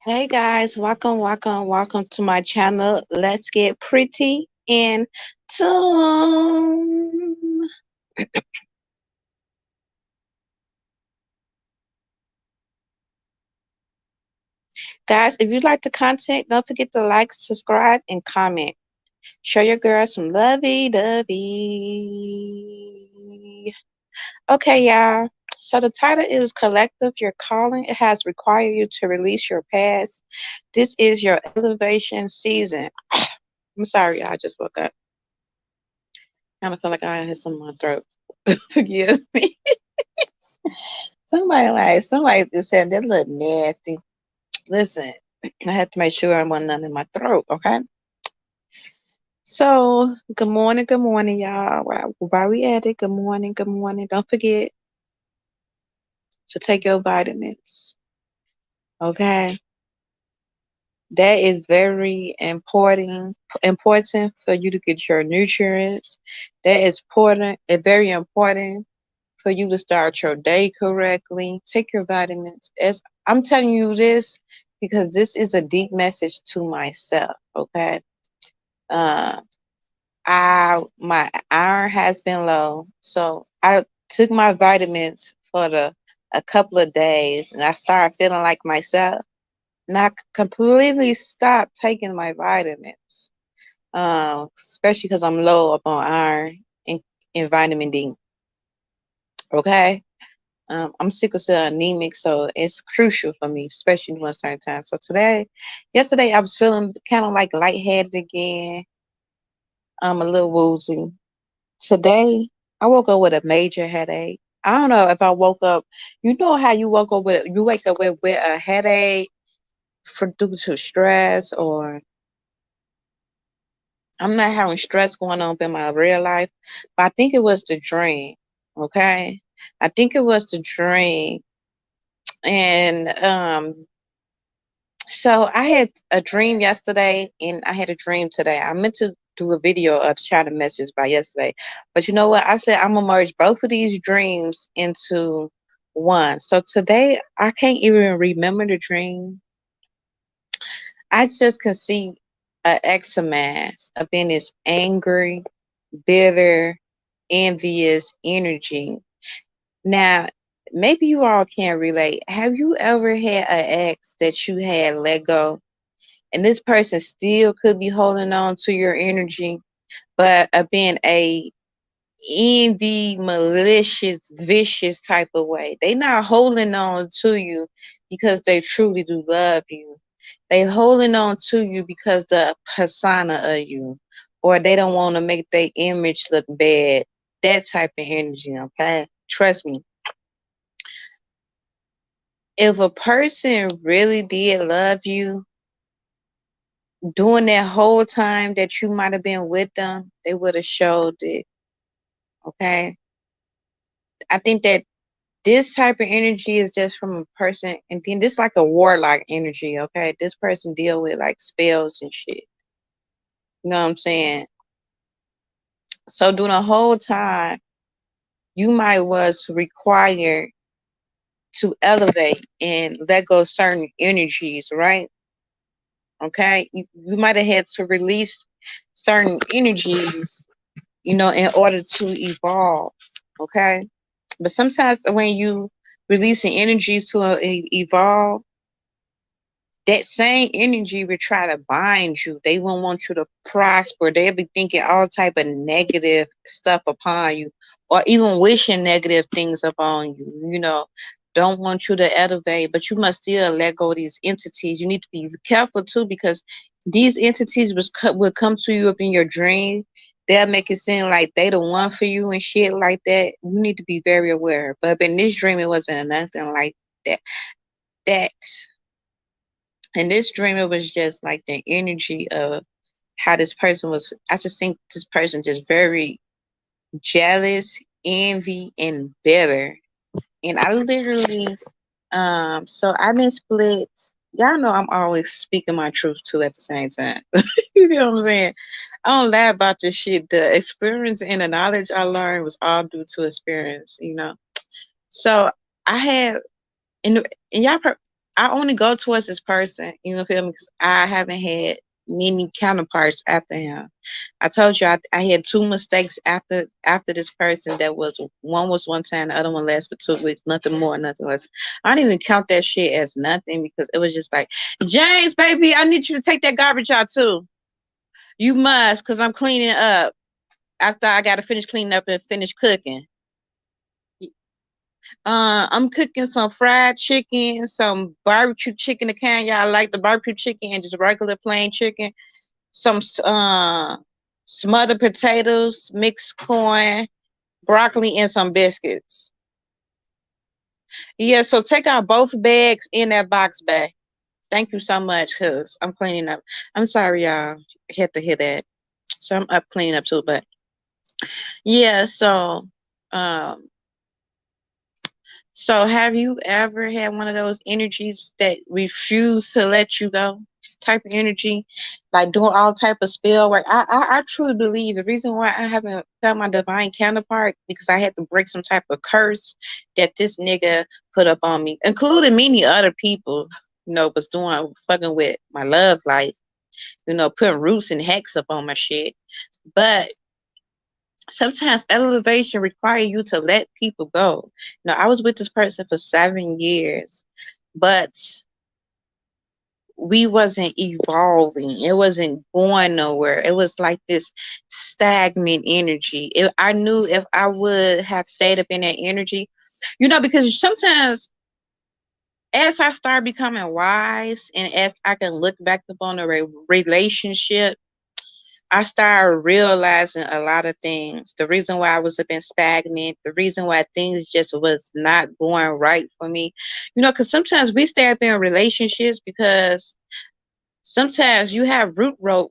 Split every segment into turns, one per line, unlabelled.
Hey guys, welcome to my channel. Let's get pretty in tune. Guys, if you like the content, don't forget to like, subscribe, and comment. Show your girl some lovey dovey. Okay, y'all. So the title is Collective Your Calling. It has required you to release your past. This is your elevation season. I'm sorry, I just woke up. Kind of feel like I had some in my throat. Forgive me. Somebody just said that look nasty. Listen, I had to make sure I wasn't none in my throat, okay? So, good morning, y'all. While we at it, good morning, good morning. Don't forget to take your vitamins, okay? That is very important for you to get your nutrients. That is important, very important for you to start your day correctly. Take your vitamins. As I'm telling you this because this is a deep message to myself. Okay. Uh, I my iron has been low, so I took my vitamins for the a couple of days, and I started feeling like myself. And I completely stopped taking my vitamins, especially because I'm low up on iron and vitamin D. Okay. I'm sickle cell anemic, so it's crucial for me, especially during certain times. So yesterday, I was feeling kind of like lightheaded again. I'm a little woozy. Today, I woke up with a major headache. I don't know if I woke up. You know how you wake up with a headache for due to stress, or I'm not having stress going on in my real life, but I think it was the dream. Okay, I think it was the dream, and so I had a dream yesterday and I had a dream today. I meant to do a video of trying to message by yesterday. But you know what? I said I'm gonna merge both of these dreams into one. So today I can't even remember the dream. I just can see an examass of being this angry, bitter, envious energy. Now, maybe you all can relate. Have you ever had an ex that you had let go? And this person still could be holding on to your energy, but being a envy, malicious, vicious type of way. They not holding on to you because they truly do love you. They holding on to you because the persona of you, or they don't want to make their image look bad. That type of energy, okay? Trust me. If a person really did love you, during that whole time that you might have been with them, they would have showed it. Okay. I think that this type of energy is just from a person, and then this like a warlock energy. Okay. This person deal with like spells and shit. You know what I'm saying? So during the whole time, you might was required to elevate and let go of certain energies, right? Okay. You might have had to release certain energies, in order to evolve. Okay. But sometimes when you releasing energies to evolve, that same energy will try to bind you. They won't want you to prosper. They'll be thinking all type of negative stuff upon you, or even wishing negative things upon you. Don't want you to elevate, but you must still let go of these entities. You need to be careful too, because these entities will come to you up in your dream. They'll make it seem like they the one for you and shit like that. You need to be very aware. But in this dream, it wasn't nothing like that. That in this dream, it was just like the energy of how this person was. I just think this person just very jealous, envy, and bitter. And I literally, so I've been split. Y'all know I'm always speaking my truth too at the same time. You know what I'm saying? I don't lie about this shit. The experience and the knowledge I learned was all due to experience. So I had, and y'all. I only go towards this person, you know, feel me? Because I haven't had many counterparts after him. I told you I had two mistakes after this person. That was one was one time, the other one lasted for 2 weeks, nothing more, nothing less. I didn't even count that shit as nothing because it was just like, James, baby, I need you to take that garbage out too. You must, because I'm cleaning up after I got to finish cleaning up and finish cooking. I'm cooking some fried chicken, some barbecue chicken. The kind y'all like the barbecue chicken and just regular plain chicken. Some smothered potatoes, mixed corn, broccoli, and some biscuits. Yeah, so take out both bags in that box bag. Thank you so much, cause I'm cleaning up. I'm sorry, y'all had to hear that. So I'm up cleaning up too, but yeah. Um, So have you ever had one of those energies that refuse to let you go? Type of energy, like doing all type of spell work. I truly believe the reason why I haven't found my divine counterpart because I had to break some type of curse that this nigga put up on me, including many other people. You know, was doing fucking with my love life. You know, putting roots and hex up on my shit. But sometimes elevation require you to let people go. Now, I was with this person for 7 years, but we wasn't evolving. It wasn't going nowhere. It was like this stagnant energy. I knew if I would have stayed up in that energy, you know, because sometimes as I start becoming wise and as I can look back upon a relationship, I started realizing a lot of things. The reason why I was a bit stagnant, the reason why things just was not going right for me. You know, because sometimes we stay up in relationships because sometimes you have root work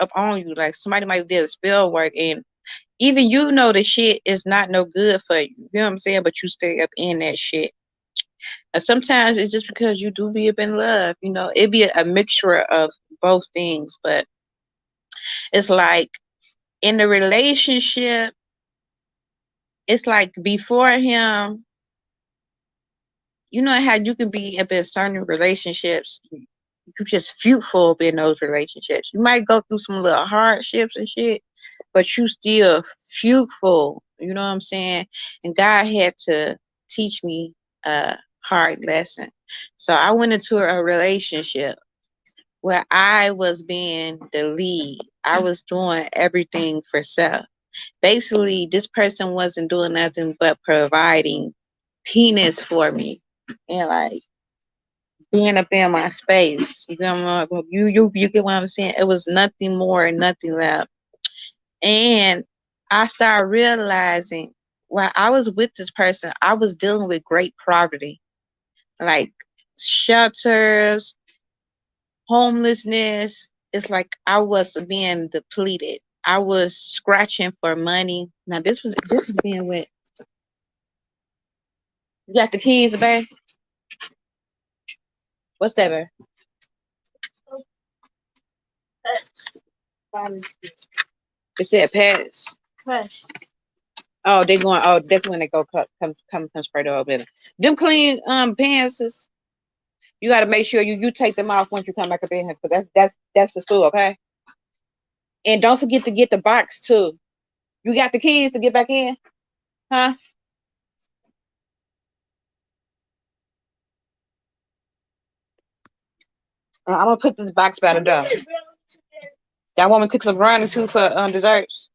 up on you. Like somebody might did a spell work and even you know the shit is not no good for you. You know what I'm saying? But you stay up in that shit. And sometimes it's just because you do be up in love. You know, it be a mixture of both things, but it's like in the relationship, it's like before him, you know how you can be in certain relationships, you just fruitful in those relationships. You might go through some little hardships and shit, but you still fruitful. You know what I'm saying? And God had to teach me a hard lesson. So I went into a relationship where I was being the lead. I was doing everything for self. Basically, this person wasn't doing nothing but providing penis for me and like being up in my space. You get what I'm saying? It was nothing more and nothing less. And I started realizing while I was with this person, I was dealing with great poverty, like shelters, homelessness. It's like I was being depleted. I was scratching for money. Now this was being with. You got the keys, babe? What's that, babe? It said pass. Pass. Oh, they going. Oh, that's when they go come straight over there. Them clean pants. You got to make sure you take them off once you come back up in here, because that's the school, okay? And don't forget to get the box too. You got the keys to get back in, huh? I'm gonna put this box by the door. Y'all want me to cook some brownies too for desserts?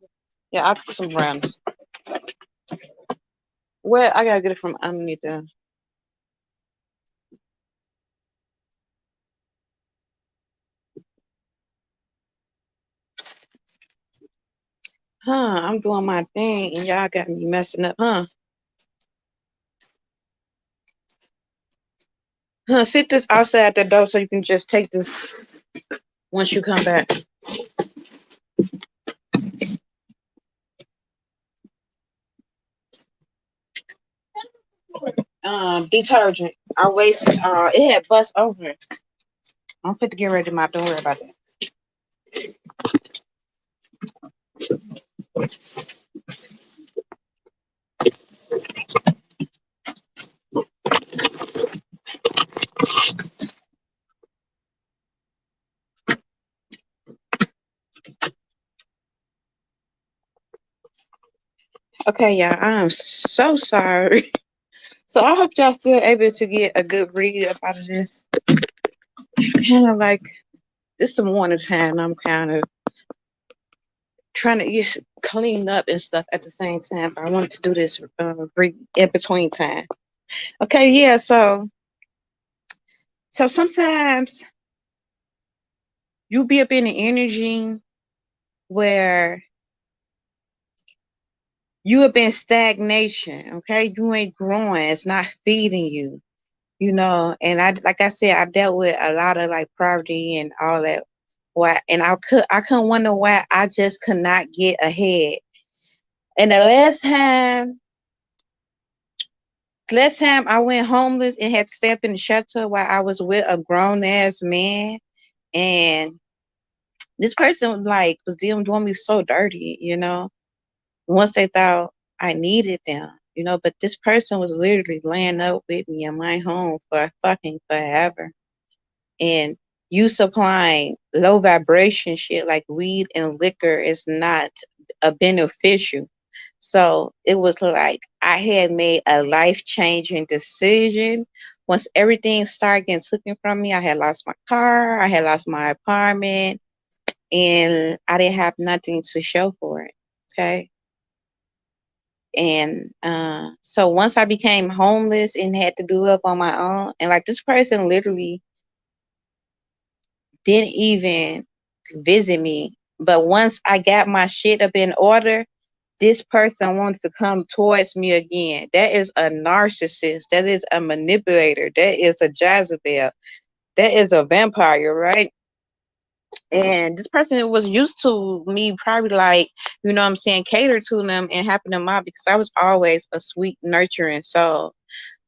Yeah, I'll cook some brownies. Well, I gotta get it from underneath there. Huh? I'm doing my thing, and y'all got me messing up, huh? Huh? Sit this outside the door so you can just take this once you come back. Detergent. I wasted. It had bust over. I'm fit to get ready to mop. Don't worry about that. Okay, y'all, I'm so sorry. So I hope y'all still able to get a good read up out of this. Kind of like it's the morning time. I'm kind of trying to get clean up and stuff at the same time. But I wanted to do this read in between time. Okay, yeah. So sometimes you be up in the energy where you up in stagnation. Okay, you ain't growing. It's not feeding you. And I like I said, I dealt with a lot of like poverty and all that. Why and I couldn't wonder why I just could not get ahead. And the last time I went homeless and had to stay up in the shelter while I was with a grown ass man, and this person like was doing me so dirty. Once they thought I needed them. But this person was literally laying up with me in my home for fucking forever. And you supplying low vibration shit like weed and liquor is not a beneficial. So it was like I had made a life changing decision. Once everything started getting taken from me, I had lost my car, I had lost my apartment, and I didn't have nothing to show for it. Okay. And so once I became homeless and had to do up on my own, and like this person literally didn't even visit me. But once I got my shit up in order, this person wants to come towards me again. That is a narcissist. That is a manipulator. That is a Jezebel. That is a vampire, right? And this person was used to me probably like, what I'm saying, cater to them and helping them out because I was always a sweet, nurturing soul.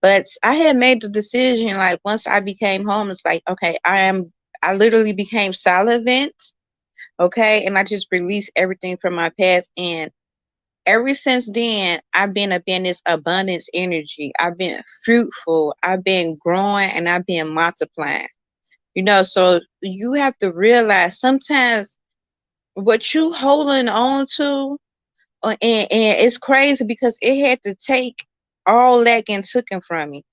But I had made the decision, like once I became homeless, like, okay, I literally became solvent, okay, and I just released everything from my past. And ever since then, I've been up in this abundance energy. I've been fruitful, I've been growing, and I've been multiplying. So you have to realize sometimes what you holding on to, and it's crazy because it had to take all that and took it from me.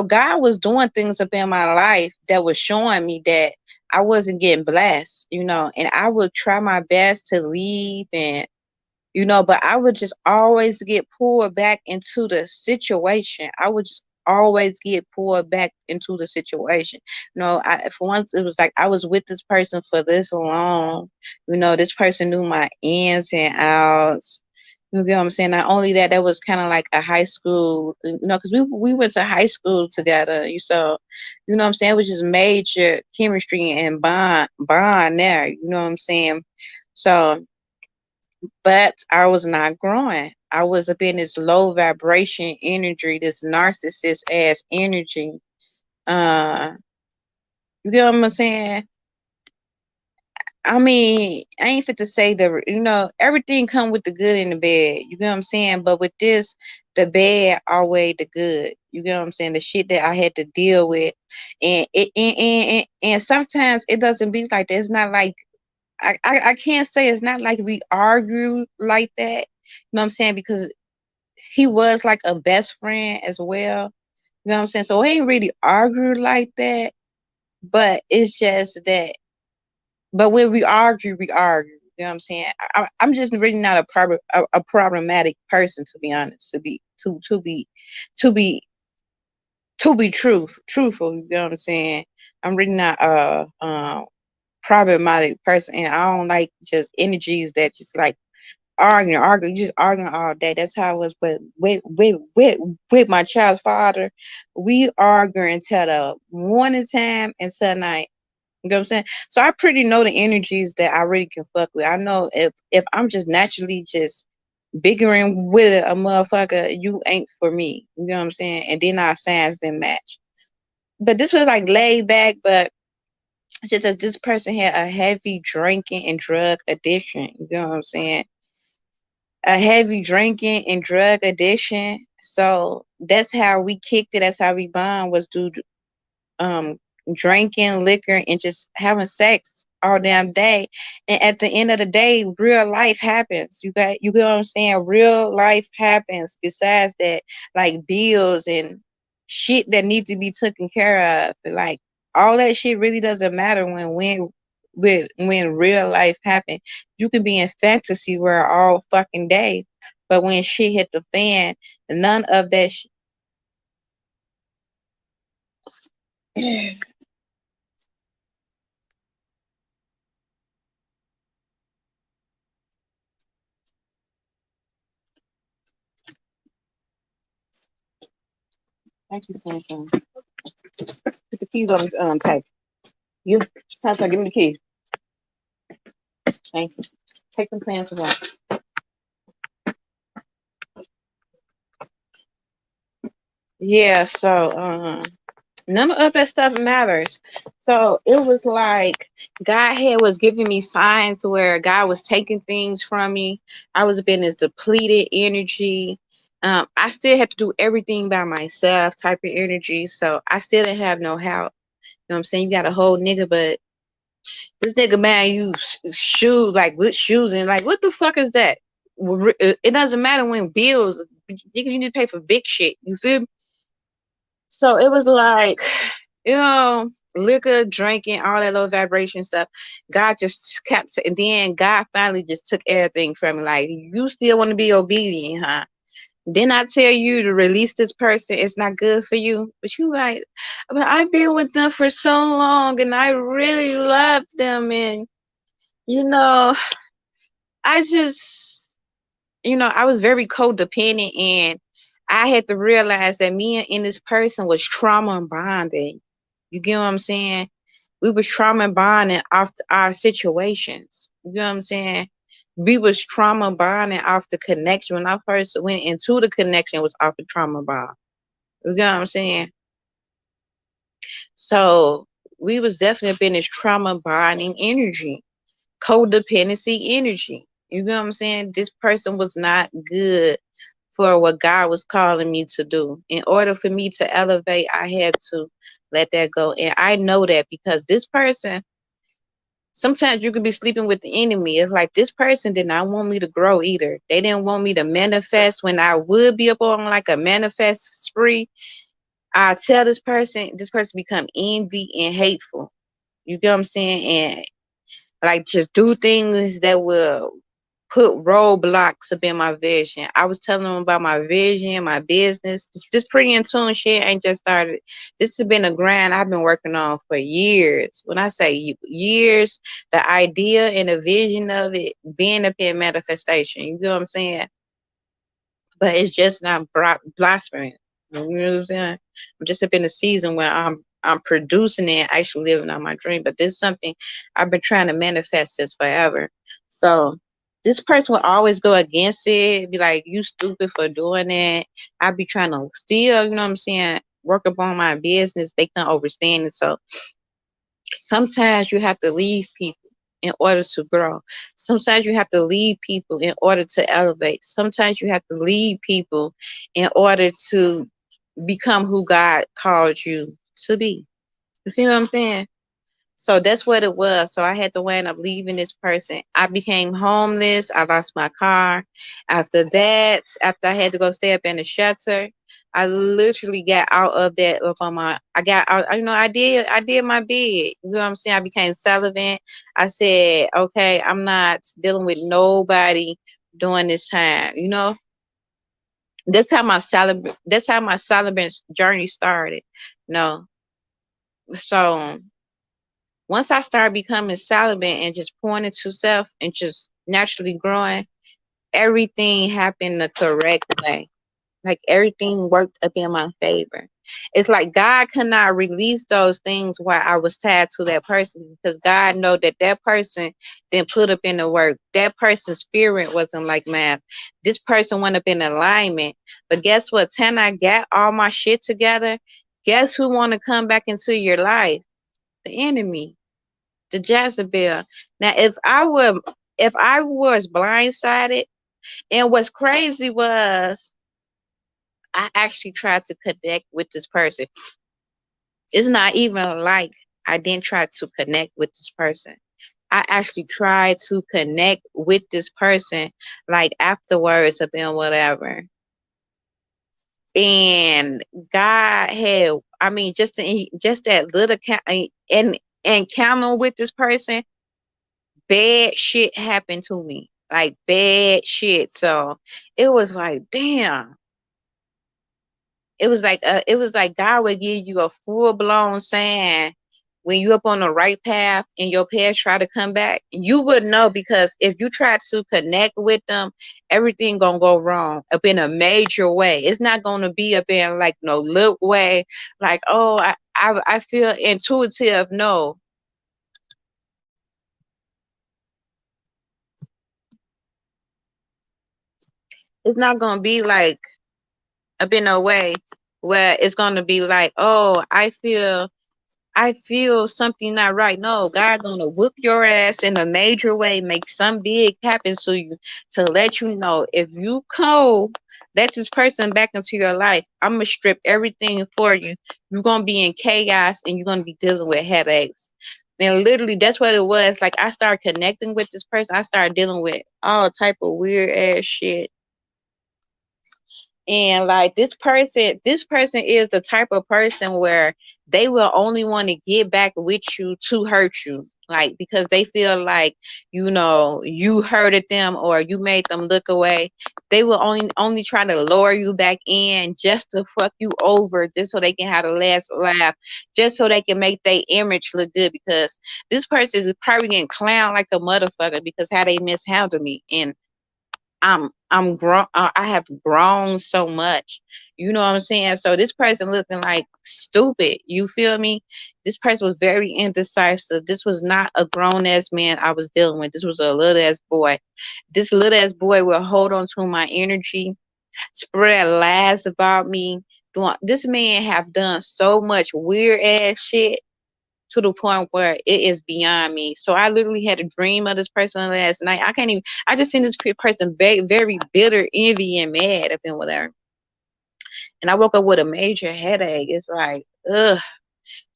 God was doing things up in my life that was showing me that I wasn't getting blessed, and I would try my best to leave but I would just always get pulled back into the situation. I would just always get pulled back into the situation. For once it was like I was with this person for this long. This person knew my ins and outs. You get what I'm saying? Not only that, that was kind of like a high school, because we went to high school together. What I'm saying? It was just major chemistry and bond there. You know what I'm saying? So but I was not growing. I was up in this low vibration energy, this narcissist ass energy. Uh, you get what I'm saying? I mean, I ain't fit to say everything come with the good and the bad. You get what I'm saying? But with this, the bad outweighed the good. You get what I'm saying? The shit that I had to deal with, and sometimes it doesn't be like that. It's not like I can't say it's not like we argue like that. You know what I'm saying? Because he was like a best friend as well. You know what I'm saying? So we ain't really argued like that. But it's just that. But when we argue, we argue. You know what I'm saying? I'm just really not a problematic person, to be honest. To be truthful. You know what I'm saying? I'm really not a problematic person, and I don't like just energies that just like arguing, just arguing all day. That's how it was. But with my child's father, we arguing till the morning time until night. You know what I'm saying? So I pretty know the energies that I really can fuck with. I know if I'm just naturally just bickering with a motherfucker, you ain't for me. You know what I'm saying? And then our signs didn't match. But this was like laid back, but it's just that this person had a heavy drinking and drug addiction. You know what I'm saying? A heavy drinking and drug addiction. So that's how we kicked it. That's how we bond was through drinking liquor and just having sex all damn day. And at the end of the day, real life happens. You get what I'm saying? Real life happens besides that, like bills and shit that need to be taken care of. Like all that shit really doesn't matter when real life happens. You can be in fantasy world all fucking day, but when shit hit the fan, none of that Thank you, Samson. Put the keys on the table. You, Samson, give me the keys. Thank you. Take them plans away. Yeah, so none of that stuff matters. So it was like God had was giving me signs where God was taking things from me. I was being this depleted energy. I still had to do everything by myself type of energy. So I still didn't have no help. You know what I'm saying? You got a whole nigga, but this nigga man, you shoes like good shoes and like what the fuck is that? It doesn't matter when bills. You need to pay for big shit. You feel me? So it was like, you know, liquor, drinking, all that low vibration stuff. God just kept, and then God finally just took everything from me. Like, you still want to be obedient, huh? Didn't I tell you to release this person? It's not good for you. But you like, but I've been with them for so long and I really love them. And, you know, I just, I was very codependent and I had to realize that me and this person was trauma bonding. You get what I'm saying? We was trauma bonding off our situations. You know what I'm saying? We was trauma bonding off the connection. When I first went into the connection, it was off the trauma bond. You get what I'm saying? So we was definitely been this trauma bonding energy, codependency energy. You know what I'm saying? This person was not good for what God was calling me to do. In order for me to elevate, I had to let that go. And I know that because this person, sometimes you could be sleeping with the enemy. It's like this person did not want me to grow either. They didn't want me to manifest when I would be up on like a manifest spree. I tell this person become envy and hateful. You get what I'm saying? And like just do things that will put roadblocks up in my vision. I was telling them about my vision, my business. This pretty in tune shit ain't just started. This has been a grind I've been working on for years. When I say years, the idea and the vision of it being up in manifestation. You know what I'm saying? But it's just not blossoming. You know what I'm saying? I'm just up in a season where I'm producing it, actually living on my dream. But this is something I've been trying to manifest since forever. So this person will always go against it, be like, "You stupid for doing it." I be trying to still, you know what I'm saying, work upon my business. They can't understand it. So sometimes you have to leave people in order to grow. Sometimes you have to leave people in order to elevate. Sometimes you have to leave people in order to become who God called you to be. You see what I'm saying? So that's what it was. So I had to wind up leaving this person. I became homeless. I lost my car. After that, after I had to go stay up in the shelter, I literally got out of that up on my I got out, I did my bid. You know what I'm saying? I became celibate. I said, okay, I'm not dealing with nobody during this time, you know? That's how my celibate journey started. No. So once I started becoming celibate and just pouring into self and just naturally growing, everything happened the correct way. Like everything worked up in my favor. It's like God could not release those things while I was tied to that person because God know that that person didn't put up in the work. That person's spirit wasn't like mine. This person went up in alignment. But guess what? When I got all my shit together, guess who want to come back into your life? The enemy, the Jezebel. Now, if I was blindsided, and what's crazy was I actually tried to connect with this person. It's not even like I didn't try to connect with this person. I actually tried to connect with this person like afterwards or been whatever. And God had, I mean, just that little and encounter with this person, bad shit happened to me. Like bad shit. So it was like, damn. It was like God would give you a full blown sign when you up on the right path and your past try to come back. You would know, because if you try to connect with them, everything gonna go wrong up in a major way. It's not gonna be up in like no little way, like, oh, I feel intuitive. No, it's not gonna be like up in a way where it's gonna be like, oh, I feel something not right. No, God gonna whoop your ass in a major way, make some big happen to you to let you know, if you cold, let this person back into your life, I'm gonna strip everything for you. You're gonna be in chaos and you're gonna be dealing with headaches. And literally that's what it was. Like, I started connecting with this person. I started dealing with all type of weird ass shit. And like, this person is the type of person where they will only want to get back with you to hurt you, like, because they feel like, you hurted them or you made them look away. They will only try to lower you back in just to fuck you over, just so they can have the last laugh, just so they can make their image look good, because this person is probably getting clown like a motherfucker because how they mishandled me. And I'm grown. I have grown so much. You know what I'm saying? So this person looking like stupid. You feel me? This person was very indecisive. This was not a grown ass man I was dealing with. This was a little ass boy. This little ass boy will hold on to my energy, spread lies about me. This man have done so much weird ass shit to the point where it is beyond me. So I literally had a dream of this person last night. I can't even. I just seen this person very, very bitter, envy, and mad of him, whatever. And I woke up with a major headache. It's like, ugh,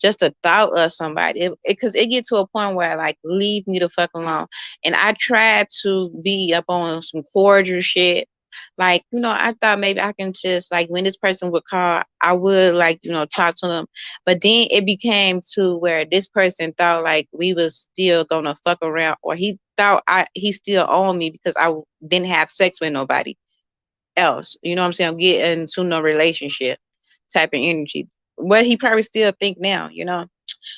just a thought of somebody. Because it get to a point where, like, leave me the fuck alone. And I tried to be up on some cordial shit. Like, I thought maybe I can just, like, when this person would call, I would, like, talk to them. But then it became to where this person thought like we was still gonna fuck around, or he thought he still owned me because I didn't have sex with nobody else. You know what I'm saying? Get into no relationship type of energy. What he probably still think now.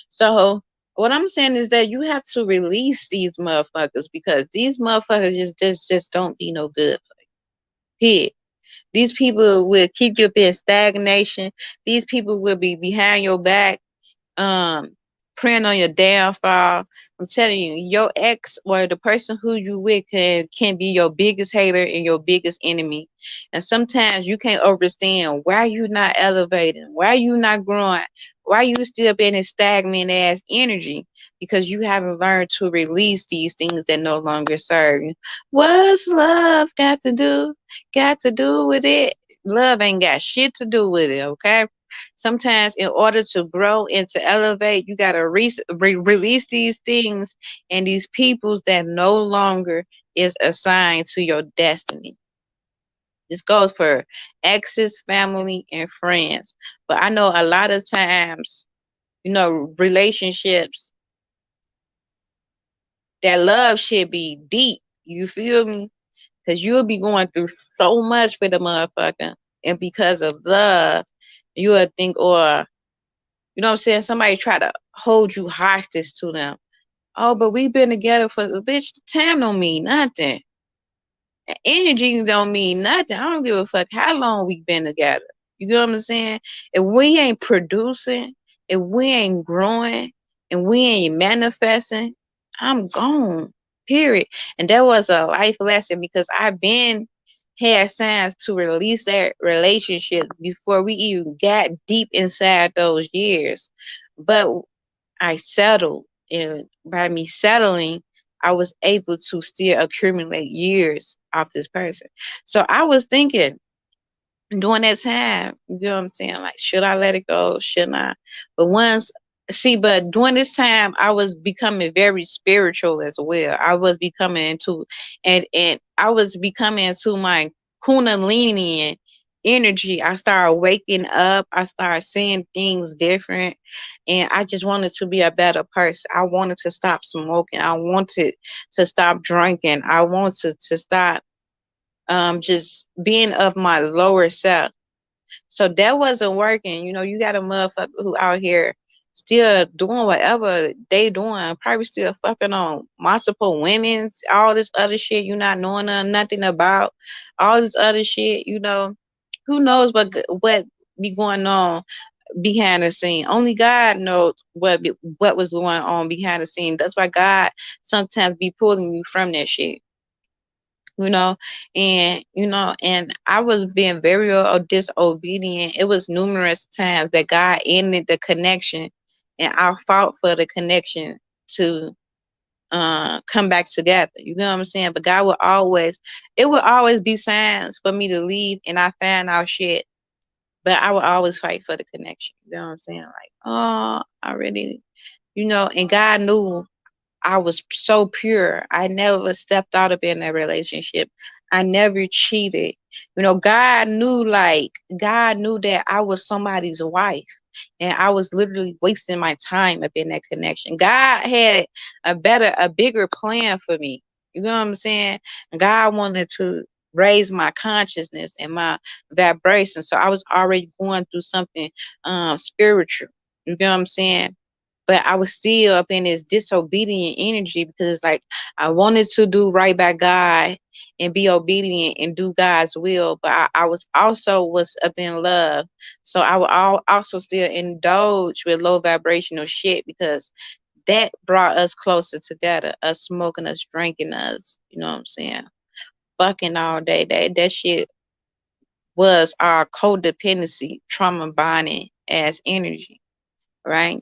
So what I'm saying is that you have to release these motherfuckers, because these motherfuckers just don't be no good for you. These people will keep you up in stagnation. These people will be behind your back, um preying on your downfall. I'm telling you, your ex or the person who you with can be your biggest hater and your biggest enemy. And sometimes you can't understand why you not elevating, why you not growing, why you still being in stagnant ass energy, because you haven't learned to release these things that no longer serve you. What's love got to do with it? Love ain't got shit to do with it, okay? Sometimes in order to grow and to elevate, you got to release these things and these peoples that no longer is assigned to your destiny. This goes for exes, family, and friends. But I know a lot of times, relationships, that love should be deep. You feel me? Because you'll be going through so much with a motherfucker. And because of love, you would think, or you know what I'm saying? Somebody try to hold you hostage to them. Oh, but we've been together for the bitch. Time don't mean nothing. Energy don't mean nothing. I don't give a fuck how long we've been together. You get what I'm saying? If we ain't producing, if we ain't growing, and we ain't manifesting, I'm gone. Period. And that was a life lesson, because I've been had signs to release that relationship before we even got deep inside those years. But I settled, and by me settling, I was able to still accumulate years off this person. So I was thinking during that time, you know what I'm saying? Like, should I let it go? Shouldn't I? But once See, but during this time, I was becoming very spiritual as well. I was becoming into, and I was becoming into my Kundalini energy. I started waking up. I started seeing things different, and I just wanted to be a better person. I wanted to stop smoking. I wanted to stop drinking. I wanted to stop just being of my lower self. So that wasn't working. You know, you got a motherfucker who out here still doing whatever they doing, probably still fucking on multiple women's, all this other shit you not knowing nothing about, all this other shit, you know. Who knows what be going on behind the scene? Only God knows what was going on behind the scene. That's why God sometimes be pulling you from that shit, you know. And and I was being very disobedient. It was numerous times that God ended the connection, and I fought for the connection to come back together. You know what I'm saying? But God would always, it would always be signs for me to leave, and I found out shit, but I would always fight for the connection. You know what I'm saying? Like, oh, I really, and God knew I was so pure. I never stepped out of in a relationship. I never cheated. God knew that I was somebody's wife, and I was literally wasting my time up in that connection. God had a bigger plan for me. You know what I'm saying? God wanted to raise my consciousness and my vibration. So I was already going through something spiritual. You know what I'm saying? But I was still up in this disobedient energy because it's like I wanted to do right by God and be obedient and do God's will, but I was also was up in love, so I would also still indulge with low vibrational shit because that brought us closer together. Us smoking, us drinking, us, you know what I'm saying, fucking all day. That shit was our codependency, trauma bonding as energy, right?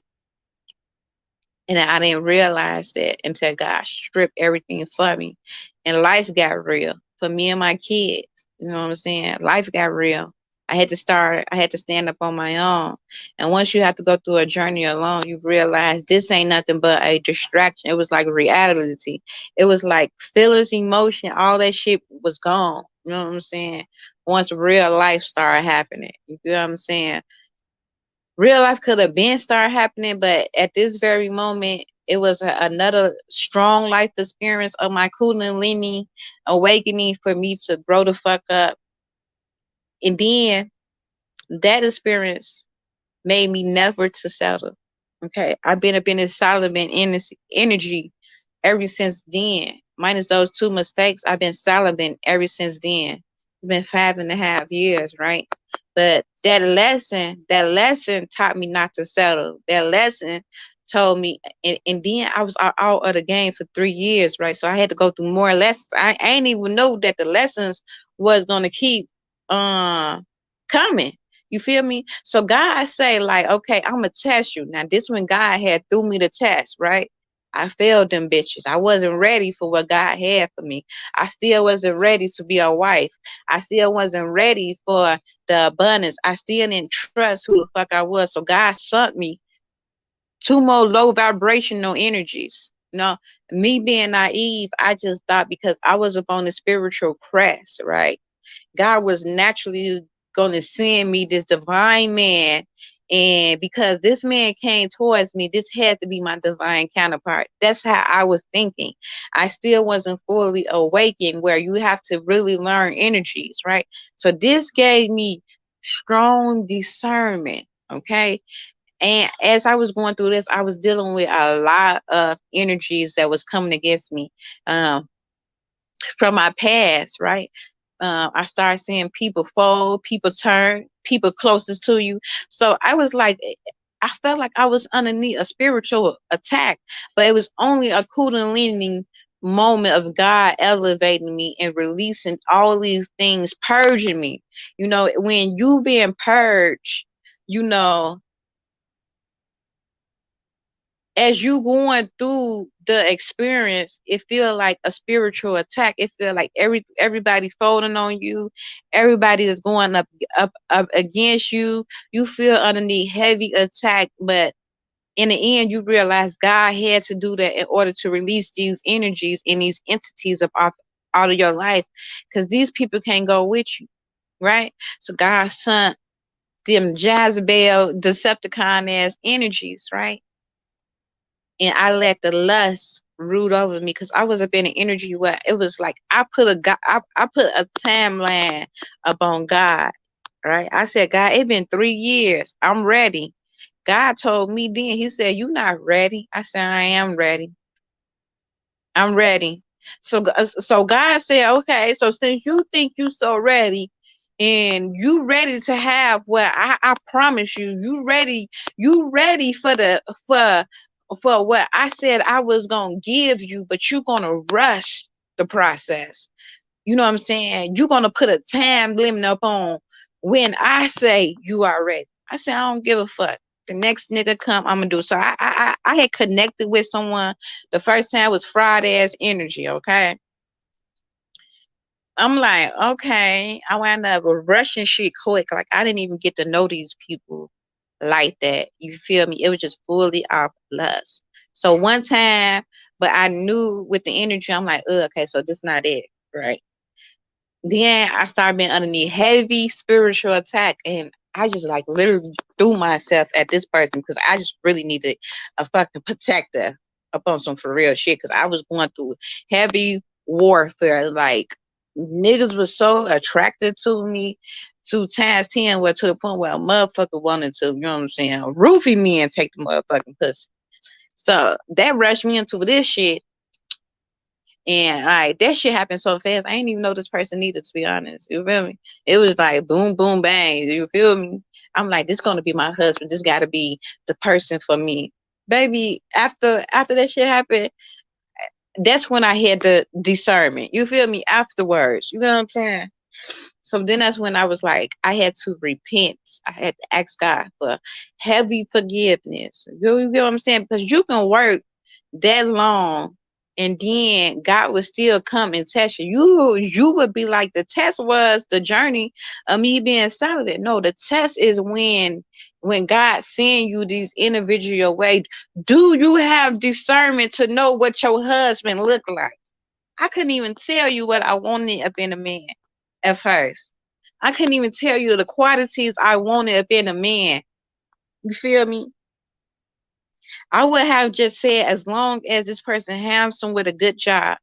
And I didn't realize that until God stripped everything for me. And life got real for me and my kids. You know what I'm saying? Life got real. I had to stand up on my own. And once you have to go through a journey alone, you realize this ain't nothing but a distraction. It was like reality. It was like feelings, emotion, all that shit was gone. You know what I'm saying? Once real life started happening. You know what I'm saying? Real life could have been start happening, but at this very moment, it was another strong life experience of my Kundalini awakening for me to grow the fuck up. And then that experience made me never to settle. Okay, I've been up in this Solomon energy ever since then. Minus those two mistakes, I've been celibate ever since then. It's been 5.5 years, right? But that lesson taught me not to settle. That lesson told me, and then I was out of the game for 3 years, right? So I had to go through more lessons. I ain't even know that the lessons was gonna keep uh coming. You feel me? So God say like, okay, I'm gonna test you. Now this when God had threw me the test, right? I failed them bitches. I wasn't ready for what God had for me. I still wasn't ready to be a wife. I still wasn't ready for the abundance. I still didn't trust who the fuck I was. So God sent me two more low vibrational energies. Me being naive, I just thought because I was up on the spiritual crest, right? God was naturally going to send me this divine man. And because this man came towards me, this had to be my divine counterpart. That's how I was thinking. I still wasn't fully awakened, where you have to really learn energies, right? So this gave me strong discernment. Okay. And as I was going through this, I was dealing with a lot of energies that was coming against me. From my past, right? I started seeing people fold, people turn, people closest to you. So I was like, I felt like I was underneath a spiritual attack, but it was only a kundalini moment of God elevating me and releasing all these things, purging me. When you being purged, you know, as you going through the experience, it feel like a spiritual attack. It feel like everybody folding on you, everybody is going up against you. You feel underneath heavy attack, but in the end, you realize God had to do that in order to release these energies and these entities of out of your life, because these people can't go with you, right? So God sent them Jezebel, Decepticon ass energies, right? And I let the lust root over me because I was up in an energy where it was like I put a timeline upon God, right? I said, God, it's been 3 years. I'm ready. God told me then, he said, you not ready. I said, I am ready. I'm ready. So God said, okay, so since you think you so ready and you ready to have what I promise you, you ready for what I said I was gonna give you, but you're gonna rush the process. You know what I'm saying? You're gonna put a time limit up on when I say you are ready. I said, I don't give a fuck. The next nigga come, I'm gonna do. So I had connected with someone. The first time was Friday ass energy, okay? I'm like, okay. I wound up rushing shit quick. Like I didn't even get to know these people like that. You feel me? It was just fully off lust. So one time, but I knew with the energy, I'm like, okay, so this not it, right? Then I started being underneath heavy spiritual attack, and I just like literally threw myself at this person because I just really needed a fucking protector up on some for real shit because I was going through heavy warfare. Like niggas was so attracted to me 2 times 10, where to the point where a motherfucker wanted to, you know what I'm saying, roofie me and take the motherfucking pussy. So that rushed me into this shit. And like that shit happened so fast. I didn't even know this person needed, to be honest. You feel me? It was like boom, boom, bang. You feel me? I'm like, this gonna be my husband. This gotta be the person for me. Baby, after that shit happened, that's when I had the discernment. You feel me? Afterwards. You know what I'm saying? So then that's when I was like, I had to repent. I had to ask God for heavy forgiveness. You know what I'm saying? Because you can work that long and then God would still come and test you. You would be like, the test was the journey of me being celibate. No, the test is when God send you these individual way. Do you have discernment to know what your husband look like? I couldn't even tell you what I wanted up in a man at first. I couldn't even tell you the qualities I wanted up in a man. You feel me? I would have just said as long as this person handsome with a good job.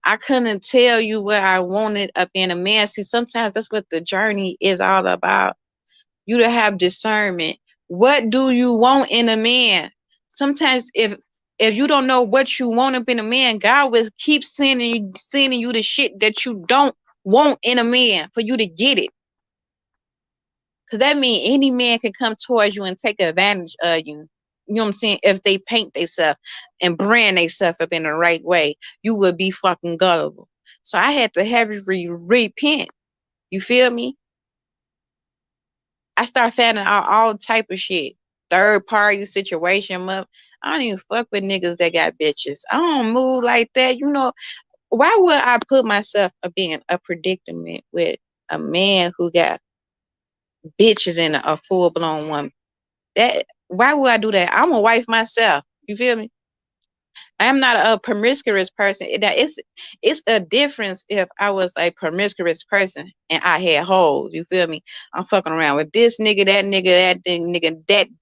I couldn't tell you what I wanted up in a man. See, sometimes that's what the journey is all about. You to have discernment. What do you want in a man? Sometimes if you don't know what you want up in a man, God will keep sending you the shit that you don't want in a man for you to get it. Cause that means any man can come towards you and take advantage of you. You know what I'm saying? If they paint themselves and brand themselves up in the right way, you would be fucking gullible. So I had to heavily repent. You feel me? I start finding out all type of shit. Third party situation. I don't even fuck with niggas that got bitches. I don't move like that. You know, why would I put myself in a predicament with a man who got bitches and a full blown woman? That why would I do that? I'm a wife myself. You feel me? I am not a promiscuous person. It's a difference if I was a promiscuous person and I had hoes. You feel me? I'm fucking around with this nigga, that nigga,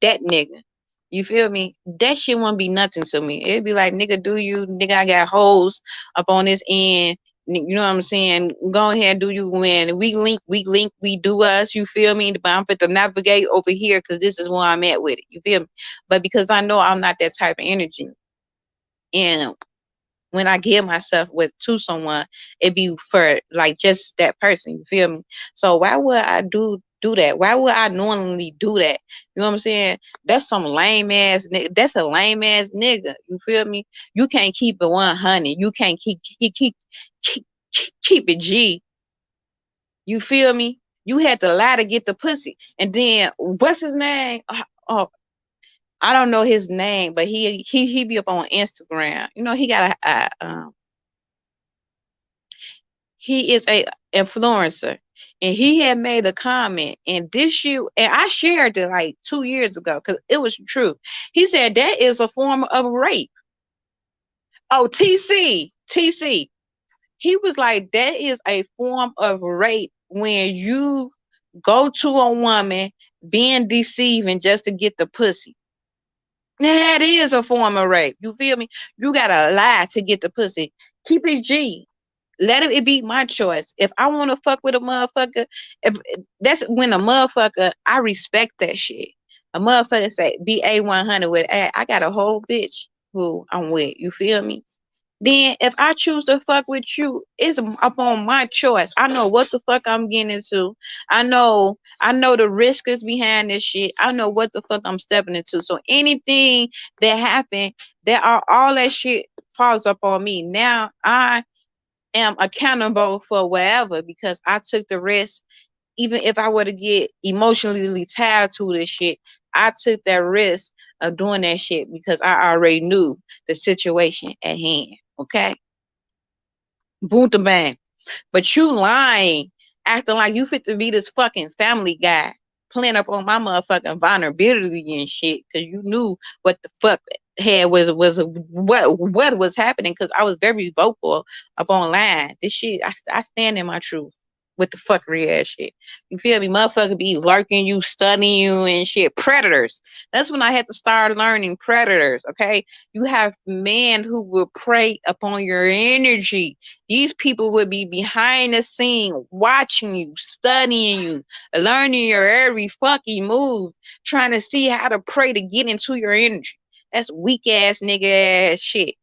that nigga. You feel me? That shit won't be nothing to me. It'd be like, nigga, do you, nigga, I got hoes up on this end. You know what I'm saying? Go ahead and do you when we do us. You feel me? But I'm fit to navigate over here because this is where I'm at with it. You feel me? But because I know I'm not that type of energy. And when I give myself with to someone, it be for like just that person. You feel me? So why would I do that? Why would I normally do that? You know what I'm saying? That's some lame ass nigga. That's a lame ass nigga. You feel me? You can't keep it 100. You can't keep, keep it G. You feel me? You had to lie to get the pussy. And then what's his name? Oh, I don't know his name, but he be up on Instagram. You know, he got he is a influencer. And he had made a comment, and this year, and I shared it like 2 years ago because it was true. He said that is a form of rape. Oh, TC. He was like, that is a form of rape when you go to a woman being deceiving just to get the pussy. That is a form of rape. You feel me? You gotta lie to get the pussy. Keep it G. Let it be my choice. If I want to fuck with a motherfucker, if that's when a motherfucker, I respect that shit. A motherfucker say be A100 with, I got a whole bitch who I'm with. You feel me? Then if I choose to fuck with you, it's upon my choice. I know what the fuck I'm getting into. I know the risk is behind this shit. I know what the fuck I'm stepping into. So anything that happened, that are all that shit falls up on me. Now I am accountable for whatever because I took the risk. Even if I were to get emotionally tied to this shit, I took that risk of doing that shit because I already knew the situation at hand. Okay? Boom to bang. But you lying, acting like you fit to be this fucking family guy, playing up on my motherfucking vulnerability and shit, because you knew what the fuck had was what was happening. Because I was very vocal up online. This shit, I stand in my truth with the fuckery ass shit. You feel me? Motherfucker be lurking you, studying you and shit. Predators. That's when I had to start learning predators. Okay, you have men who will prey upon your energy. These people would be behind the scene, watching you, studying you, learning your every fucking move, trying to see how to pray to get into your energy. That's weak ass nigga ass shit.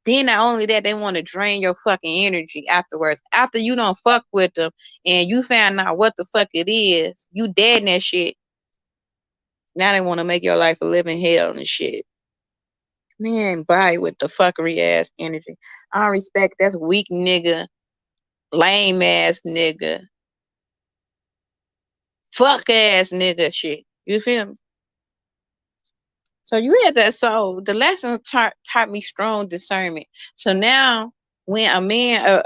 Then not only that, they want to drain your fucking energy afterwards. After you don't fuck with them and you found out what the fuck it is, you dead in that shit. Now they want to make your life a living hell and shit. Man, bye with the fuckery ass energy. I don't respect that's weak nigga, lame ass nigga, fuck ass nigga shit. You feel me? So you had that. So the lesson taught me strong discernment. So now when a man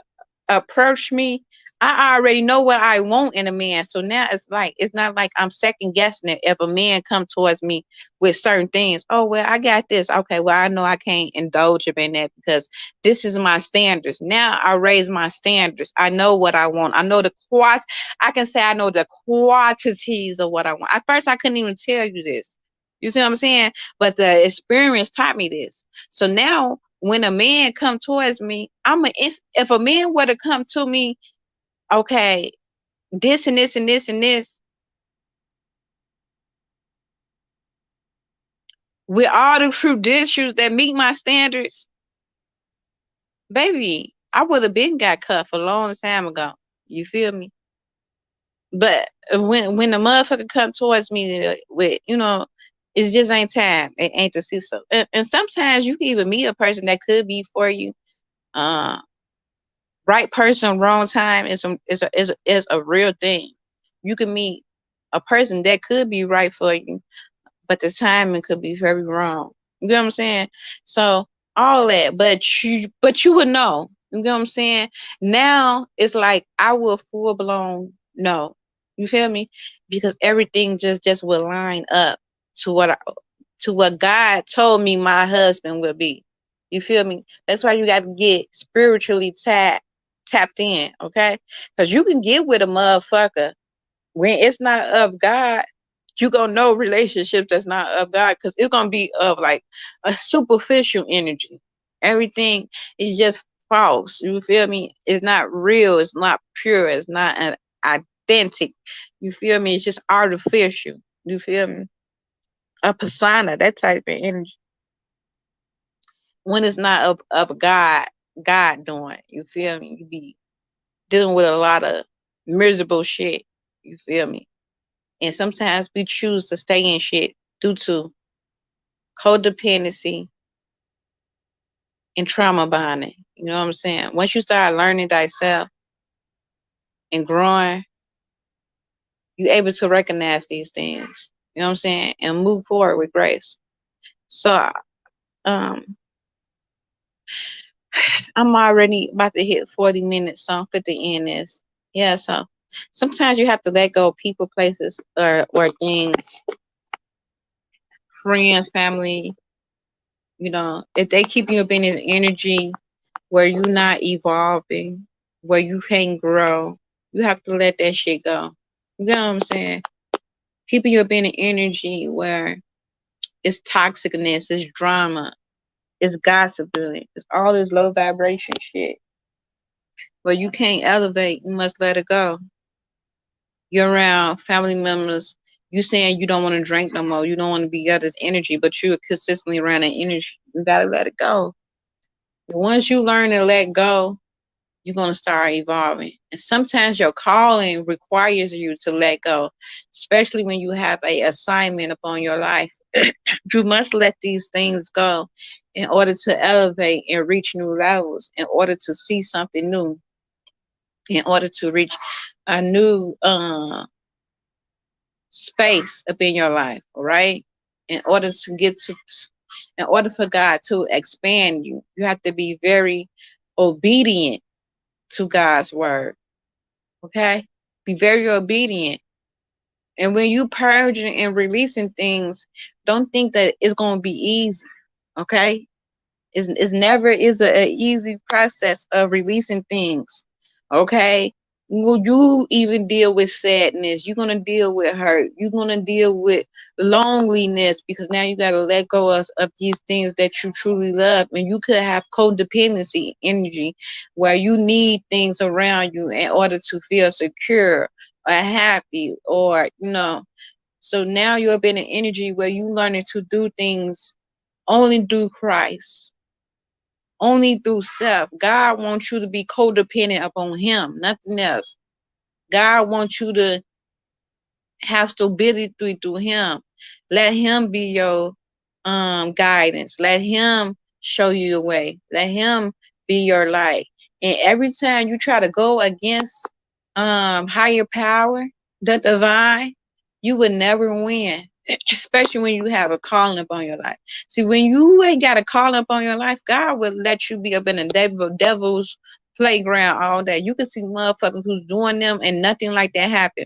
approach me, I already know what I want in a man. So now it's not like I'm second guessing it if a man come towards me with certain things. Oh well, I got this. Okay, well I know I can't indulge him in that because this is my standards. Now I raise my standards. I know what I want. I know the quad. I can say I know the quantities of what I want. At first, I couldn't even tell you this. You see what I'm saying? But the experience taught me this. So now when a man come towards me, if a man were to come to me, okay, this and this and this and this, with all the credentials that meet my standards, baby, I would have been got cut for a long time ago. You feel me? But when the motherfucker come towards me with, it just ain't time. It ain't the see so. And sometimes you can even meet a person that could be for you. Uh, right person, wrong time is a real thing. You can meet a person that could be right for you, but the timing could be very wrong. You get what I'm saying? So all that, but you would know. You get what I'm saying? Now it's like I will full blown know. You feel me? Because everything just will line up to what God told me my husband will be. You feel me? That's why you got to get spiritually tapped in, okay? Because you can get with a motherfucker when it's not of God. You gonna know relationships that's not of God because it's gonna be of like a superficial energy. Everything is just false. You feel me? It's not real. It's not pure. It's not an authentic. You feel me? It's just artificial. You feel me? A persona, that type of energy. When it's not of God doing. You feel me? You be dealing with a lot of miserable shit. You feel me? And sometimes we choose to stay in shit due to codependency and trauma bonding. You know what I'm saying? Once you start learning thyself and growing, you're able to recognize these things. You know what I'm saying? And move forward with grace. So um I'm already about to hit 40 minutes, so I'm fit to end this. Yeah, so sometimes you have to let go of people, places, or things, friends, family. If they keep you up in this energy where you're not evolving, where you can't grow, you have to let that shit go. You know what I'm saying? Keeping you up in an energy where it's toxicness, it's drama, it's gossiping, it's all this low vibration shit. Where you can't elevate, you must let it go. You're around family members, you saying you don't want to drink no more, you don't want to be got this energy, but you're consistently around that energy. You gotta let it go. Once you learn to let go, you're going to start evolving. And sometimes your calling requires you to let go, especially when you have a assignment upon your life. You must let these things go in order to elevate and reach new levels, in order to see something new, in order to reach a new space up in your life, all right? In order to get to, in order for God to expand you, you have to be very obedient to God's word. Okay? Be very obedient. And when you purging and releasing things, don't think that it's gonna be easy. Okay? It's never is a easy process of releasing things. Okay? You even deal with sadness. You're gonna deal with hurt. You're gonna deal with loneliness because now you gotta let go of these things that you truly love. And you could have codependency energy where you need things around you in order to feel secure or happy or so now you're up in an energy where you learning to do things only through Christ, only through self. God wants you to be codependent upon Him, nothing else. God wants you to have stability through Him. Let Him be your guidance. Let Him show you the way. Let Him be your light. And every time you try to go against higher power, the divine, you would never win. Especially when you have a calling upon your life. See, when you ain't got a calling upon your life, God will let you be up in the devil's playground all day. You can see motherfuckers who's doing them and nothing like that happen.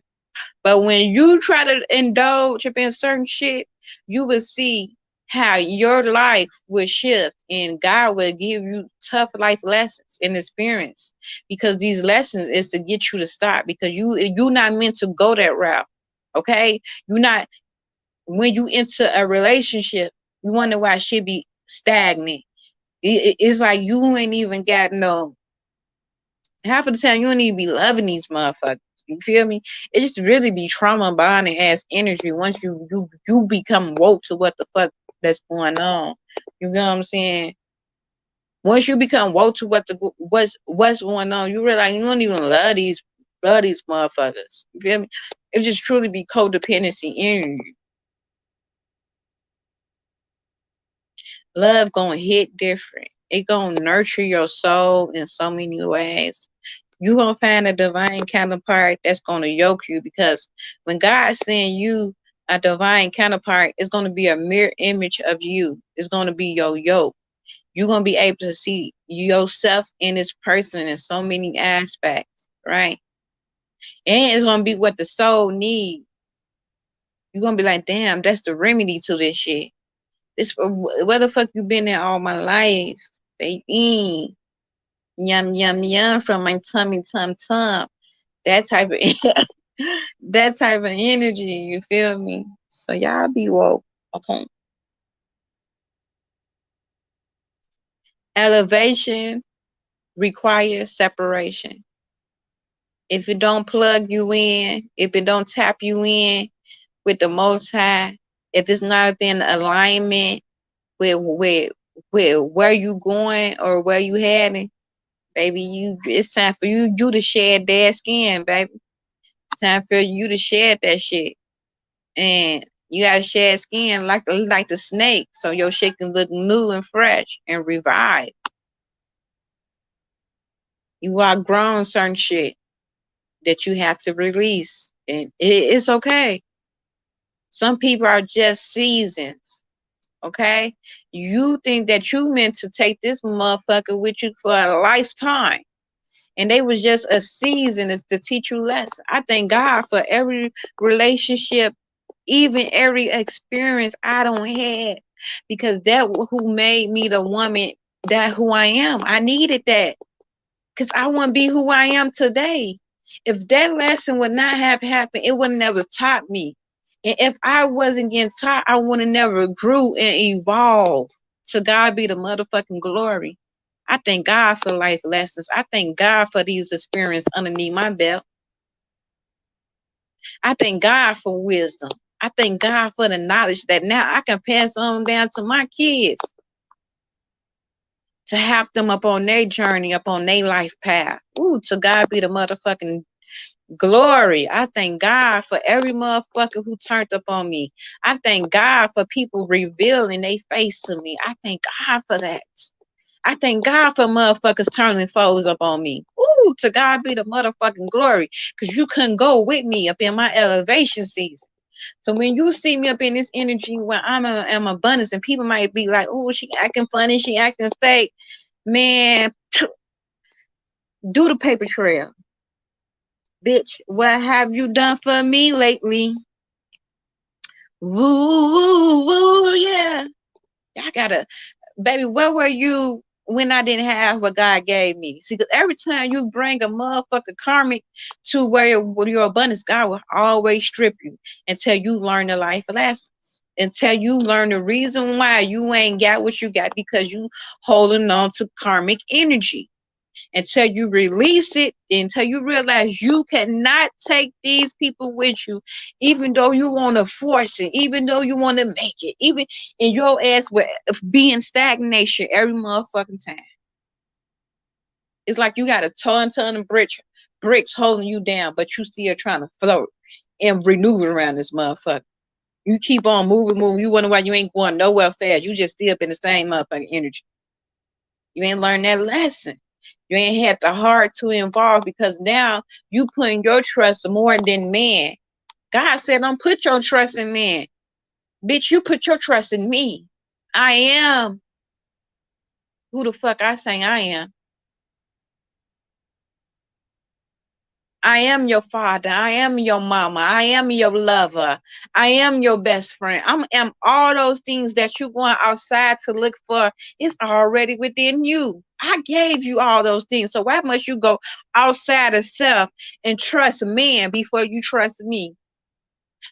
But when you try to indulge in certain shit, you will see how your life will shift and God will give you tough life lessons and experience because these lessons is to get you to stop because you're not meant to go that route. Okay? You're not when you enter a relationship, you wonder why it should be stagnant. It's like you ain't even got no half of the time you don't even be loving these motherfuckers. You feel me? It just really be trauma bonding ass energy once you become woke to what the fuck that's going on. You know what I'm saying? Once you become woke to what's going on, you realize you don't even love these motherfuckers. You feel me? It just truly be codependency energy. Love gonna hit different. It gonna nurture your soul in so many ways. You gonna find a divine counterpart that's gonna yoke you because when God send you a divine counterpart, it's gonna be a mirror image of you. It's gonna be your yoke. You're gonna be able to see yourself in this person in so many aspects, right? And it's gonna be what the soul needs. You're gonna be like, damn, that's the remedy to this shit. This where the fuck you been at all my life, baby? Yum yum yum from my tummy tum tum. That type of that type of energy, you feel me? So y'all be woke. Okay. Elevation requires separation. If it don't plug you in, if it don't tap you in with the most high, if it's not in alignment with where you going or where you heading, baby, it's time for you to shed dead skin, baby. It's time for you to shed that shit. And you gotta shed skin like the snake so your shit can look new and fresh and revived. You outgrown certain shit that you have to release. And it's okay. Some people are just seasons. Okay? You think that you meant to take this motherfucker with you for a lifetime. And they was just a season to teach you lessons. I thank God for every relationship, even every experience I don't had, because that who made me the woman that who I am. I needed that because I wouldn't be who I am today. If that lesson would not have happened, it would never taught me. And if I wasn't getting taught, I would have never grew and evolved. To God be the motherfucking glory. I thank God for life lessons. I thank God for these experiences underneath my belt. I thank God for wisdom. I thank God for the knowledge that now I can pass on down to my kids to help them up on their journey, up on their life path. Ooh, to God be the motherfucking glory. I thank God for every motherfucker who turned up on me. I thank God for people revealing their face to me. I thank God for that. I thank God for motherfuckers turning foes up on me. Ooh, to God be the motherfucking glory. Because you couldn't go with me up in my elevation season. So when you see me up in this energy where I'm abundance, and people might be like, oh, she acting funny, she acting fake. Man, do the paper trail. Bitch, what have you done for me lately? Woo, woo, woo, yeah. I gotta, baby, where were you when I didn't have what God gave me? See, because every time you bring a motherfucker karmic to where your abundance, God will always strip you until you learn the life lessons. Until you learn the reason why you ain't got what you got, because you holding on to karmic energy. Until you release it, until you realize you cannot take these people with you, even though you want to force it, even though you want to make it, even in your ass with being stagnation every motherfucking time. It's like you got a ton of bricks holding you down, but you still trying to float and maneuver around this motherfucker. You keep on moving. You wonder why you ain't going nowhere fast. You just still up in the same motherfucking energy. You ain't learned that lesson. You ain't had the heart to involve, because now you putting your trust more than man. God said, don't put your trust in man. Bitch, you put your trust in me. I am who the fuck I say I am. I am your father. I am your mama. I am your lover. I am your best friend. I am all those things that you're going outside to look for. It's already within you. I gave you all those things. So why must you go outside of self and trust man before you trust me?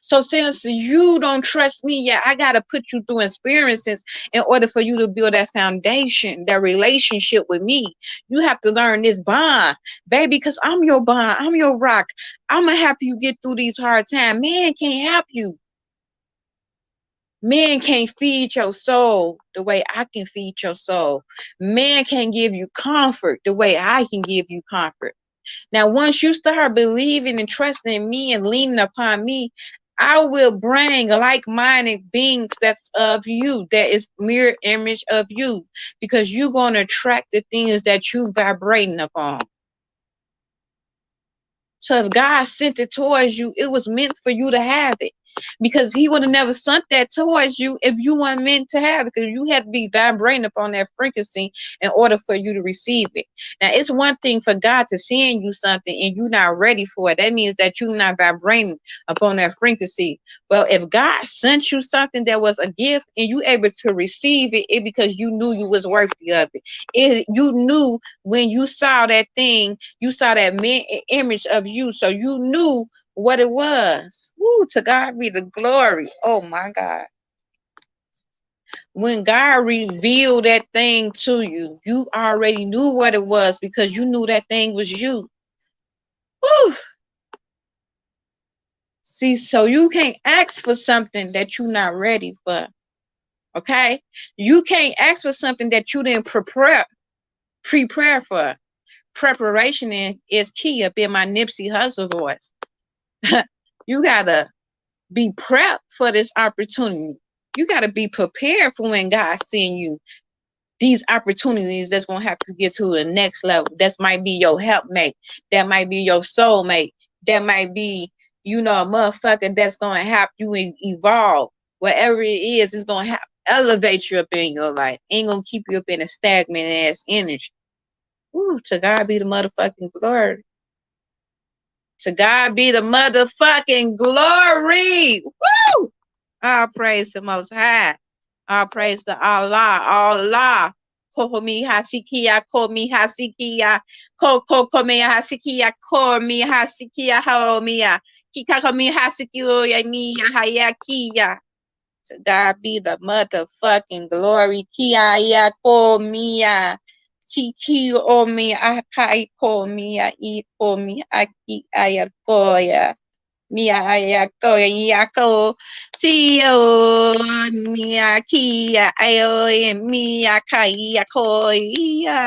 So since you don't trust me yet, I got to put you through experiences in order for you to build that foundation, that relationship with me. You have to learn this bond, baby, because I'm your bond. I'm your rock. I'm going to help you get through these hard times. Man can't help you. Man can't feed your soul the way I can feed your soul. Man can't give you comfort the way I can give you comfort. Now, once you start believing and trusting in me and leaning upon me, I will bring like-minded beings that's of you, that is mirror image of you, because you're going to attract the things that you vibrating upon. So if God sent it towards you, it was meant for you to have it, because he would have never sent that towards you if you weren't meant to have it, because you had to be vibrating upon that frequency in order for you to receive it. Now, it's one thing for God to send you something and you're not ready for it. That means that you're not vibrating upon that frequency. Well, if God sent you something that was a gift and you able to receive it, it because you knew you was worthy of it. You knew when you saw that thing, you saw that image of you, so you knew what it was. Woo, to God be the glory. Oh my God. When God revealed that thing to you, you already knew what it was, because you knew that thing was you. Woo. See, so you can't ask for something that you're not ready for. Okay? You can't ask for something that you didn't prepare for. Preparation is key up in my Nipsey Hussle voice. You gotta be prepped for this opportunity. You gotta be prepared for when God send you these opportunities that's gonna help you get to the next level. That might be your helpmate. That might be your soulmate. That might be, a motherfucker that's gonna help you evolve. Whatever it is, it's gonna help elevate you up in your life. Ain't gonna keep you up in a stagnant ass energy. Ooh, to God be the motherfucking glory. To God be the motherfucking glory. Woo! All praise the Most High. All praise to Allah. Allah. Komi hasikia, komi hasikia, komi hasikia, komi hasikia, homia. Kikakomi hasikio ya miya hayakia. To God be the motherfucking glory. Kia ya komia. Tiki omi akai komia I komi aki ayakoya. Mia ayako yako. Tio mia kia ayo mia kaya koya.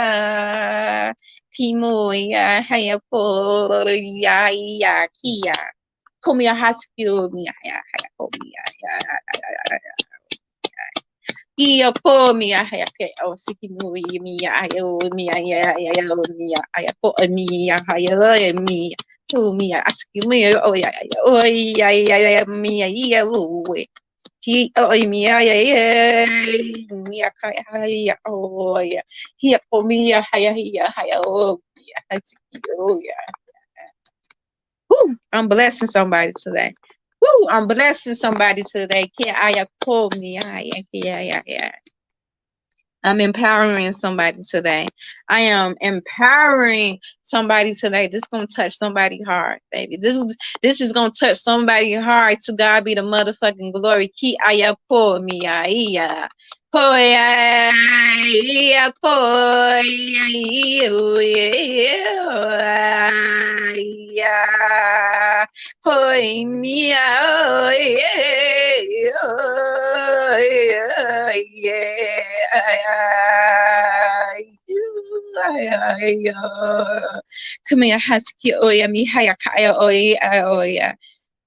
Kimoya hayako ya kia. Komia haskio mia hayako mia. Iyo ko miya hayake o siki mo miya ayo miya ya ya ya miya ayako miya hayo miya to miya asiki miya o ya ya o ya ya ya miya ya o we ki o miya ya ya miya kaya ya o ya hiya ko miya haya hiya haya o miya asiki o ya. Woo, I'm blessing somebody today. Woo, I'm blessing somebody today. Ki ayako miya ya ya ya. I'm empowering somebody today. I am empowering somebody today. This is gonna touch somebody hard, baby. This is gonna touch somebody hard. To God be the motherfucking glory. Ki ayako miya. Koya koya koi mia come here, husky. Oh, yeah, me, hayakaya. Oh, yeah, oh, yeah.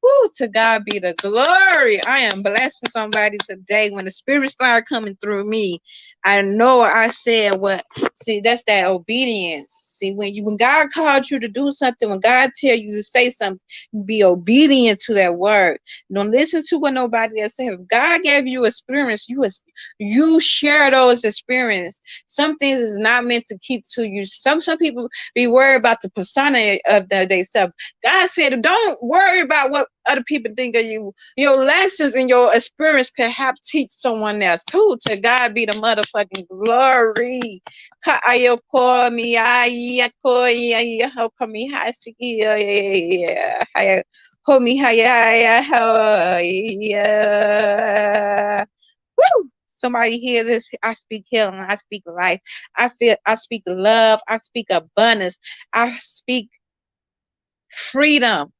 Woo, to God be the glory. I am blessing somebody today. When the spirit started coming through me, I know I said what. See, that's that obedience. See, when God called you to do something, when God tell you to say something, you be obedient to that word. Don't listen to what nobody else says. If God gave you experience, you share those experiences. Some things is not meant to keep to you. Some people be worried about the persona of they self. God said, don't worry about what other people think of you. Your lessons and your experience can help teach someone else. Too. To God be the motherfucking glory. Woo! Somebody hear this. I speak healing. I speak life. I speak love. I speak abundance. I speak freedom.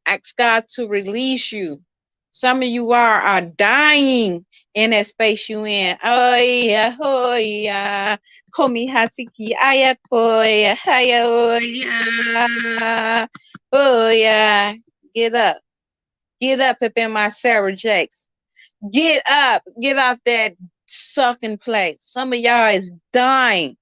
Ask God to release you. Some of you are dying in that space you in. Oh yeah, oh yeah. Komi hasiki ayakoya, oh yeah. Oh yeah. Get up. Get up in my Sarah Jakes. Get up. Get off that sucking place. Some of y'all is dying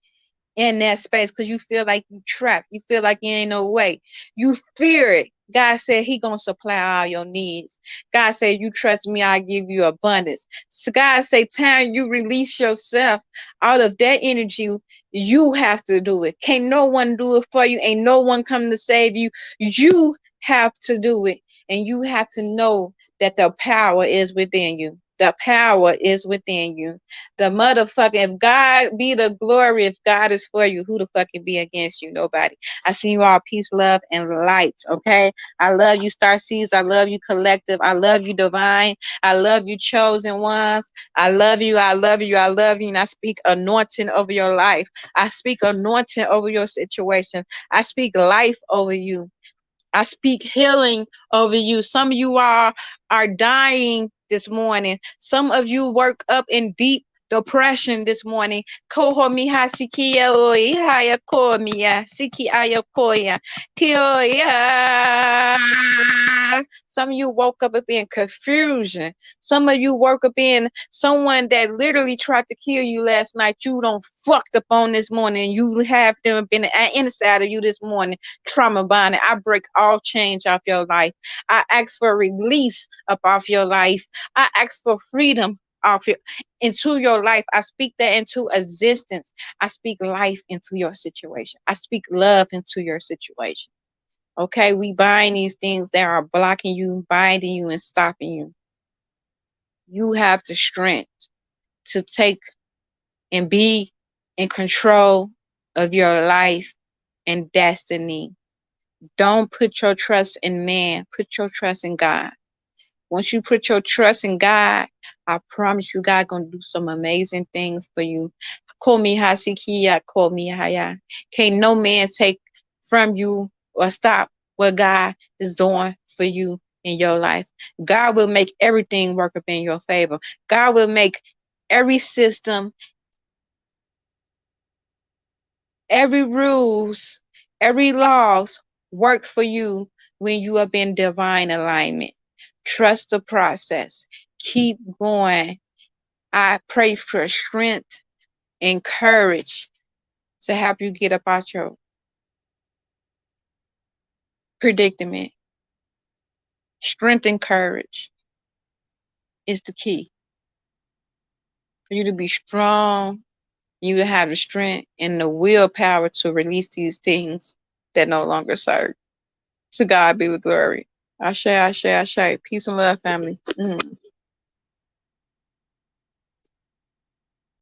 in that space because you feel like you trapped. You feel like you ain't no way. You fear it. God said he gonna supply all your needs. God said, you trust me, I give you abundance. So God say, time you release yourself out of that energy, you have to do it. Can't no one do it for you. Ain't no one come to save you. You have to do it. And you have to know that the power is within you. The power is within you. The motherfucking, if God be the glory, if God is for you, who the fuck can be against you? Nobody. I see you all peace, love, and light. Okay. I love you, Star Seeds. I love you, Collective. I love you, Divine. I love you, Chosen Ones. I love you. I love you. I love you. And I speak anointing over your life. I speak anointing over your situation. I speak life over you. I speak healing over you. Some of you are dying this morning. Some of you woke up in deep depression this morning. Koho miha sikia oi haya ko miya siki aya koya kioya. Some of you woke up in confusion. Some of you woke up in someone that literally tried to kill you last night. You don't fucked up on this morning. You have them been inside of you this morning. Trauma bonding. I break all change off your life. I ask for release up off your life. I ask for freedom off your, into your life. I speak that into existence. I speak life into your situation. I speak love into your situation. Okay, we bind these things that are blocking you, binding you, and stopping you. You have the strength to take and be in control of your life and destiny. Don't put your trust in man, put your trust in God. Once you put your trust in God, I promise you God gonna do some amazing things for you. Call me Hasikia, call me Haya. Can't no man take from you or stop what God is doing for you in your life. God will make everything work up in your favor. God will make every system, every rules, every laws work for you when you are in divine alignment. Trust the process. Keep going. I pray for strength and courage to help you get up out your predicament. Strength and courage is the key for you to be strong. You to have the strength and the willpower to release these things that no longer serve. To God be the glory. Ashe, ashe, ashe. Peace and love, family.